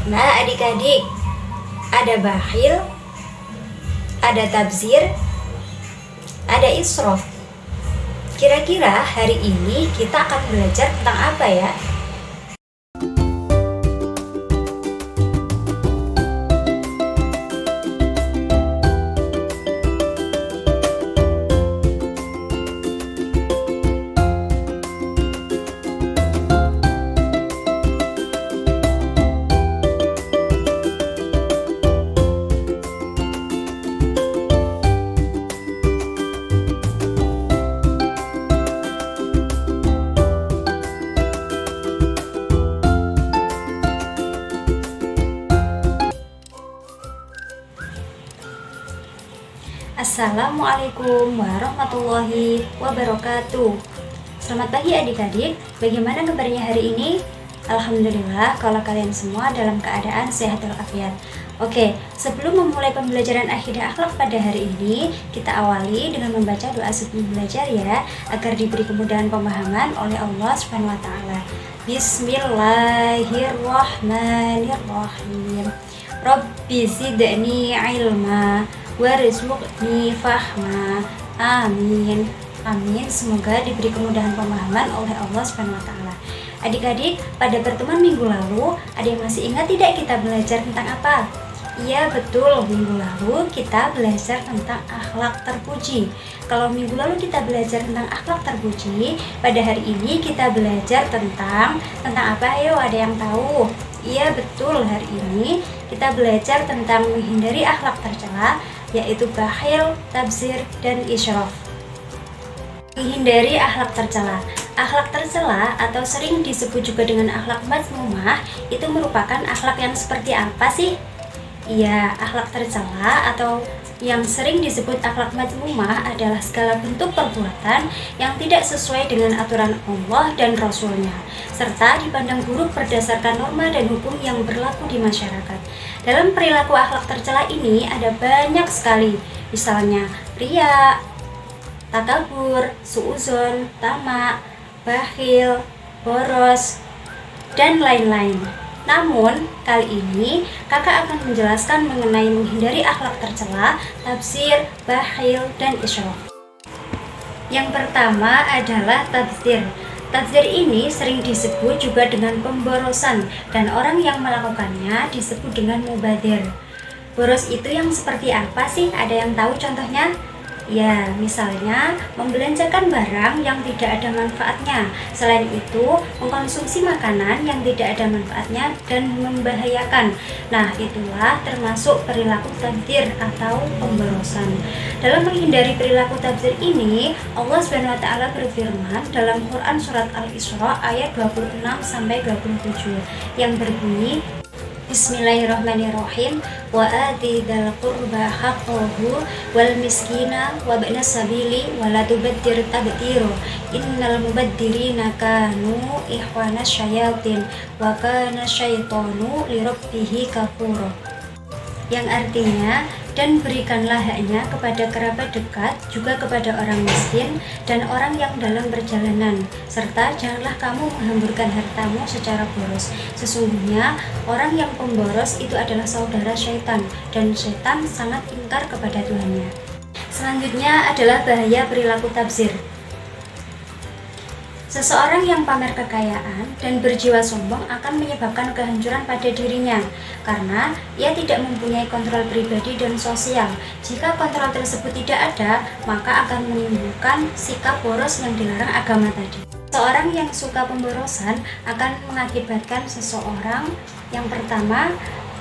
Nah, adik-adik, ada bakhil, ada tabzir, ada israf. Kira-kira hari ini kita akan belajar tentang apa ya? Assalamualaikum warahmatullahi wabarakatuh. Selamat pagi adik-adik, bagaimana kabarnya hari ini? Alhamdulillah kalau kalian semua dalam keadaan sehat walafiat. Oke, sebelum memulai pembelajaran akidah akhlak pada hari ini, kita awali dengan membaca doa sebelum belajar ya, agar diberi kemudahan pemahaman oleh Allah Subhanahu wa taala. Bismillahirrahmanirrahim. Rabbi zidni ilma warzuqni fahma. Amin. Amin. Semoga diberi kemudahan pemahaman oleh Allah Subhanahu wa taala. Adik-adik, pada pertemuan minggu lalu, ada yang masih ingat tidak kita belajar tentang apa? Iya, betul. Minggu lalu kita belajar tentang akhlak terpuji. Kalau minggu lalu kita belajar tentang akhlak terpuji, pada hari ini kita belajar tentang apa? Ayo, ada yang tahu? Iya, betul. Hari ini kita belajar tentang menghindari akhlak tercela, yaitu bakhil, tabzir, dan israf. Menghindari akhlak tercela. Akhlak tercela atau sering disebut juga dengan akhlak mazmumah itu merupakan akhlak yang seperti apa sih? Iya, akhlak tercela atau yang sering disebut akhlak mazmumah adalah segala bentuk perbuatan yang tidak sesuai dengan aturan Allah dan Rasulnya, serta dipandang buruk berdasarkan norma dan hukum yang berlaku di masyarakat. Dalam perilaku akhlak tercela ini ada banyak sekali, misalnya riya, takabur, suuzon, tamak, bakhil, boros, dan lain-lain. Namun, kali ini kakak akan menjelaskan mengenai menghindari akhlak tercela, tabzir, bakhil, dan israf. Yang pertama adalah tabzir. Tabzir ini sering disebut juga dengan pemborosan, dan orang yang melakukannya disebut dengan mubadzir. Boros itu yang seperti apa sih? Ada yang tahu contohnya? Ya, misalnya membelanjakan barang yang tidak ada manfaatnya. Selain itu, mengkonsumsi makanan yang tidak ada manfaatnya dan membahayakan. Nah, itulah termasuk perilaku tabdzir atau pemborosan. Dalam menghindari perilaku tabdzir ini, Allah Subhanahu wa taala berfirman dalam Quran surat Al-Isra ayat 26 sampai 27 yang berbunyi, Bismillahirrahmanirrahim. Wa ati dzal qurba haqqahu wal miskina wa ibnas sabili wa la tubadzir tabdzira innal mubadzirina kanu ikhwana syayatin wa kana syaitanu lirabbih kafura. Yang artinya, dan berikanlah haknya kepada kerabat dekat, juga kepada orang miskin dan orang yang dalam perjalanan, serta janganlah kamu menghamburkan hartamu secara boros. Sesungguhnya orang yang pemboros itu adalah saudara syaitan, dan syaitan sangat ingkar kepada Tuhannya. Selanjutnya adalah bahaya perilaku tabzir. Seseorang yang pamer kekayaan dan berjiwa sombong akan menyebabkan kehancuran pada dirinya karena ia tidak mempunyai kontrol pribadi dan sosial. Jika kontrol tersebut tidak ada, maka akan menimbulkan sikap boros yang dilarang agama tadi. Seorang yang suka pemborosan akan mengakibatkan seseorang yang pertama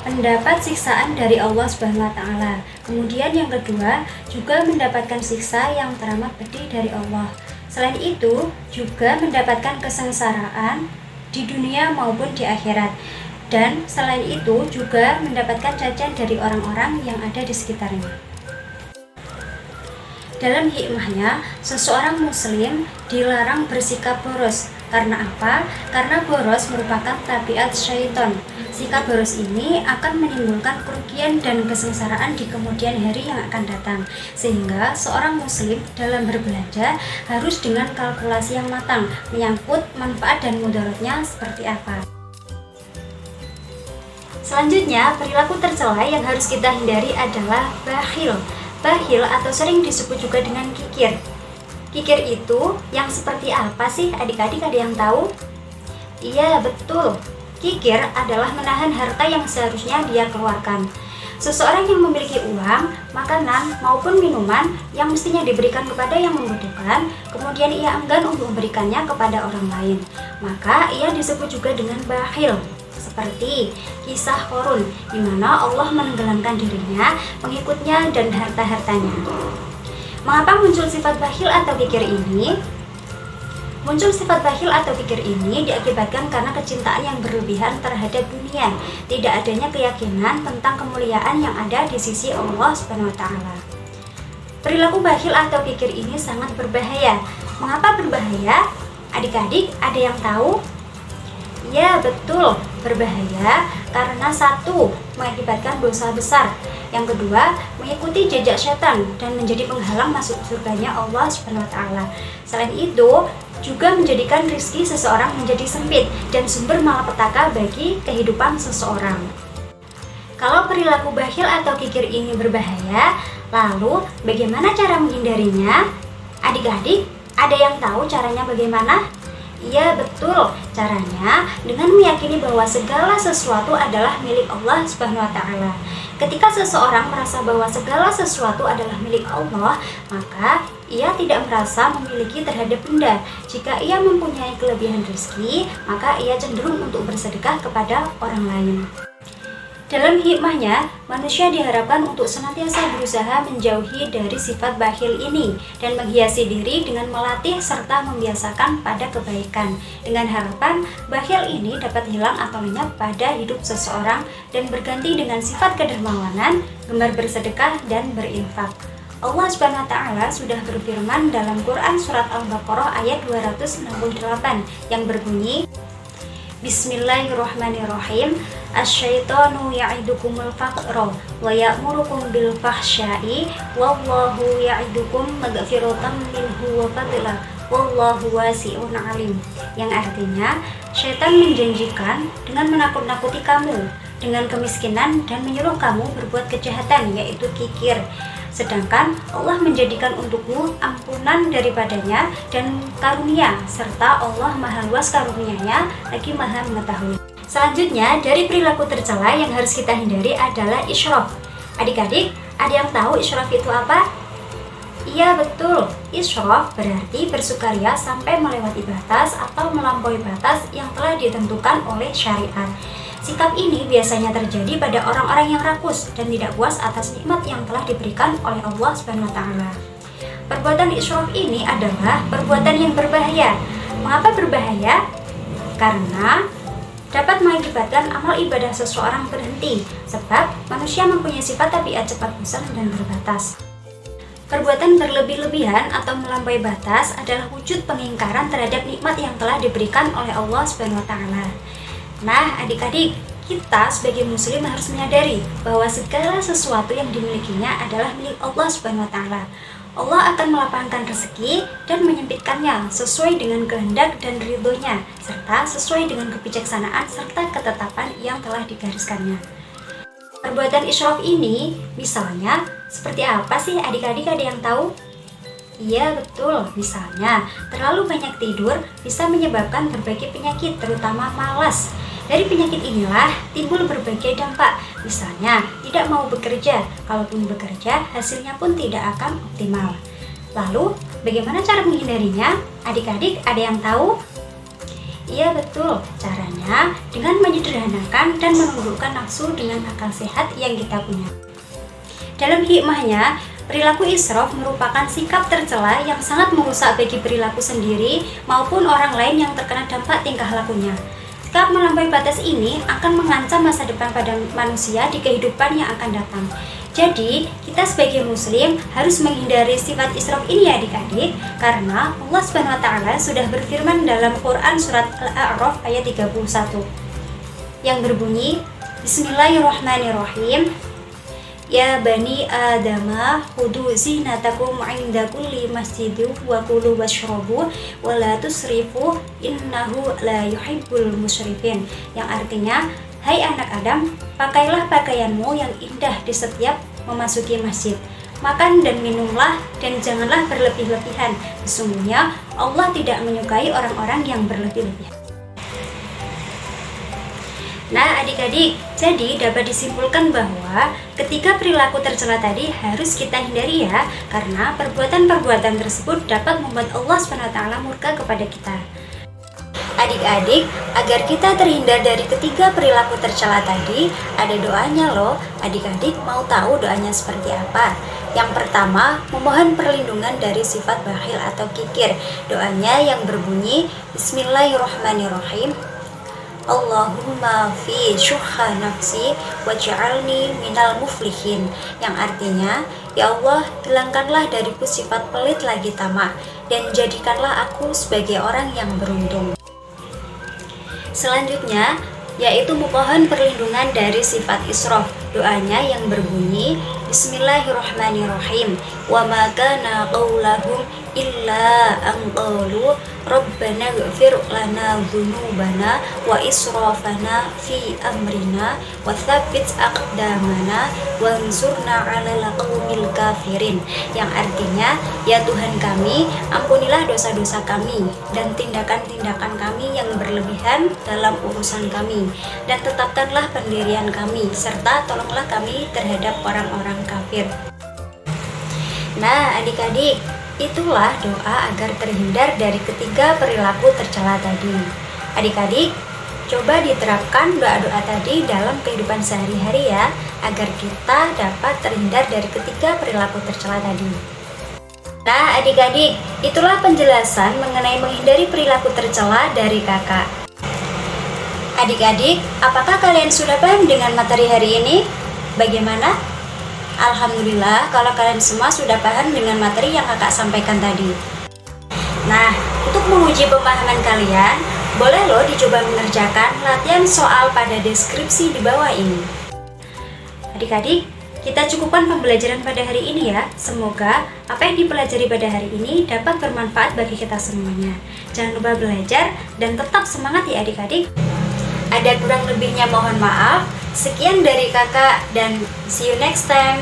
mendapat siksaan dari Allah Subhanahu wa taala. Kemudian yang kedua juga mendapatkan siksa yang teramat pedih dari Allah. Selain itu, juga mendapatkan kesengsaraan di dunia maupun di akhirat. Dan selain itu, juga mendapatkan cacian dari orang-orang yang ada di sekitarnya. Dalam hikmahnya, seseorang muslim dilarang bersikap boros. Karena apa? Karena boros merupakan tabiat syaitan. Sikap boros ini akan menimbulkan kerugian dan kesengsaraan di kemudian hari yang akan datang. Sehingga seorang muslim dalam berbelanja harus dengan kalkulasi yang matang, menyangkut manfaat dan mudaratnya seperti apa. Selanjutnya, perilaku tercela yang harus kita hindari adalah bakhil. Bakhil atau sering disebut juga dengan kikir. Kikir itu yang seperti apa sih adik-adik, ada yang tahu? Iya, betul. Kikir adalah menahan harta yang seharusnya dia keluarkan. Seseorang yang memiliki uang, makanan, maupun minuman yang mestinya diberikan kepada yang membutuhkan, kemudian ia enggan untuk memberikannya kepada orang lain, maka ia disebut juga dengan bakhil. Seperti kisah Qarun, di mana Allah menenggelamkan dirinya, pengikutnya, dan harta-hartanya. Mengapa muncul sifat bakhil atau kikir ini? Muncul sifat bakhil atau kikir ini diakibatkan karena kecintaan yang berlebihan terhadap dunia, tidak adanya keyakinan tentang kemuliaan yang ada di sisi Allah Subhanahu wa taala. Perilaku bakhil atau kikir ini sangat berbahaya. Mengapa berbahaya? Adik-adik, ada yang tahu? Ya, betul, berbahaya karena satu, mengakibatkan dosa besar. Yang kedua, mengikuti jejak setan dan menjadi penghalang masuk surganya Allah Subhanahu wa taala. Selain itu, juga menjadikan rezeki seseorang menjadi sempit dan sumber malapetaka bagi kehidupan seseorang. Kalau perilaku bakhil atau kikir ini berbahaya, lalu bagaimana cara menghindarinya? Adik-adik, ada yang tahu caranya bagaimana? Iya, betul. Caranya dengan meyakini bahwa segala sesuatu adalah milik Allah Subhanahu wa taala. Ketika seseorang merasa bahwa segala sesuatu adalah milik Allah, maka ia tidak merasa memiliki terhadap benda. Jika ia mempunyai kelebihan rezeki, maka ia cenderung untuk bersedekah kepada orang lain. Dalam hikmahnya, manusia diharapkan untuk senantiasa berusaha menjauhi dari sifat bakhil ini dan menghiasi diri dengan melatih serta membiasakan pada kebaikan, dengan harapan bakhil ini dapat hilang atau lenyap pada hidup seseorang dan berganti dengan sifat kedermawanan, gemar bersedekah dan berinfak. Allah Subhanahu wa taala sudah berfirman dalam Quran surat Al-Baqarah ayat 268 yang berbunyi, Bismillahirrahmanirrahim. Asyaitanu ya'idukumul faqra wa ya'murukum bil fahsya'i wallahu ya'idukum maghfiratan minhu wa fadla wallahu wasi'un alim. Yang artinya, syaitan menjanjikan dengan menakut-nakuti kamu dengan kemiskinan dan menyuruh kamu berbuat kejahatan, yaitu kikir. Sedangkan Allah menjadikan untukmu ampunan daripadanya dan karunia, serta Allah maha luas karunia-Nya lagi maha mengetahui. Selanjutnya, dari perilaku tercela yang harus kita hindari adalah israf. Adik-adik, ada yang tahu israf itu apa? Iya, betul. Israf berarti bersukaria sampai melewati batas atau melampaui batas yang telah ditentukan oleh syariat. Sikap ini biasanya terjadi pada orang-orang yang rakus dan tidak puas atas nikmat yang telah diberikan oleh Allah Subhanahu wa taala. Perbuatan israf ini adalah perbuatan yang berbahaya. Mengapa berbahaya? Karena dapat mengakibatkan amal ibadah seseorang berhenti, sebab manusia mempunyai sifat tabiat cepat bosan dan berbatas. Perbuatan berlebih-lebihan atau melampaui batas adalah wujud pengingkaran terhadap nikmat yang telah diberikan oleh Allah Subhanahu wa taala. Nah, adik-adik, kita sebagai muslim harus menyadari bahwa segala sesuatu yang dimilikinya adalah milik Allah Subhanahu wa taala. Allah akan melapangkan rezeki dan menyempitkannya sesuai dengan kehendak dan ridhonya, serta sesuai dengan kebijaksanaan serta ketetapan yang telah digariskannya. Perbuatan israf ini, misalnya, seperti apa sih adik-adik, ada yang tahu? Iya, betul. Misalnya, terlalu banyak tidur bisa menyebabkan berbagai penyakit, terutama malas. Dari penyakit inilah timbul berbagai dampak. Misalnya, tidak mau bekerja. Kalaupun bekerja, hasilnya pun tidak akan optimal. Lalu, bagaimana cara menghindarinya? Adik-adik, ada yang tahu? Iya, betul. Caranya dengan menyederhanakan dan menundukkan nafsu dengan akal sehat yang kita punya. Dalam hikmahnya, perilaku israf merupakan sikap tercela yang sangat merusak bagi perilaku sendiri maupun orang lain yang terkena dampak tingkah lakunya. Sikap melampaui batas ini akan mengancam masa depan pada manusia di kehidupan yang akan datang. Jadi, kita sebagai muslim harus menghindari sifat israf ini ya adik-adik, karena Allah Subhanahu wa taala sudah berfirman dalam Quran surat Al-A'raf ayat 31 yang berbunyi, Bismillahirrahmanirrahim. Ya bani Adama khudu zinatakum 'inda kulli masjidin wa kulu washrabu wa la tusrifu innahu la yuhibbul musrifin. Yang artinya, Hai anak Adam, pakailah pakaianmu yang indah di setiap memasuki masjid. Makan dan minumlah dan janganlah berlebih-lebihan. Sesungguhnya Allah tidak menyukai orang-orang yang berlebih-lebihan. Nah adik-adik, jadi dapat disimpulkan bahwa ketika perilaku tercela tadi harus kita hindari ya, karena perbuatan-perbuatan tersebut dapat membuat Allah SWT murka kepada kita. Adik-adik, agar kita terhindar dari ketiga perilaku tercela tadi, ada doanya loh. Adik-adik mau tahu doanya seperti apa? Yang pertama, memohon perlindungan dari sifat bakhil atau kikir. Doanya yang berbunyi, Bismillahirrahmanirrahim. Allahumma fi syuhha nafsi waj'alni minal muflihin, yang artinya, ya Allah, hilangkanlah dariku sifat pelit lagi tamak dan jadikanlah aku sebagai orang yang beruntung. Selanjutnya yaitu memohon perlindungan dari sifat israf. Doanya yang berbunyi, Bismillahirrahmanirrahim. Wa ma kana qaulahum illa an qalu Rabbana ighfir lana dzunubana wa israfana fi amrina wa tsabbit aqdamana wansurna 'alal qaumil kafirin, yang artinya, ya Tuhan kami, ampunilah dosa-dosa kami dan tindakan-tindakan kami yang berlebihan dalam urusan kami, dan tetapkanlah pendirian kami serta tolonglah kami terhadap orang-orang kafir. Nah adik-adik, itulah doa agar terhindar dari ketiga perilaku tercela tadi. Adik-adik, coba diterapkan doa-doa tadi dalam kehidupan sehari-hari ya, agar kita dapat terhindar dari ketiga perilaku tercela tadi. Nah adik-adik, itulah penjelasan mengenai menghindari perilaku tercela dari kakak. Adik-adik, apakah kalian sudah paham dengan materi hari ini? Bagaimana? Alhamdulillah kalau kalian semua sudah paham dengan materi yang kakak sampaikan tadi. Nah, untuk menguji pemahaman kalian, boleh loh dicoba mengerjakan latihan soal pada deskripsi di bawah ini. Adik-adik, kita cukupkan pembelajaran pada hari ini ya. Semoga apa yang dipelajari pada hari ini dapat bermanfaat bagi kita semuanya. Jangan lupa belajar dan tetap semangat ya adik-adik. Ada kurang lebihnya mohon maaf. Sekian dari kakak dan see you next time.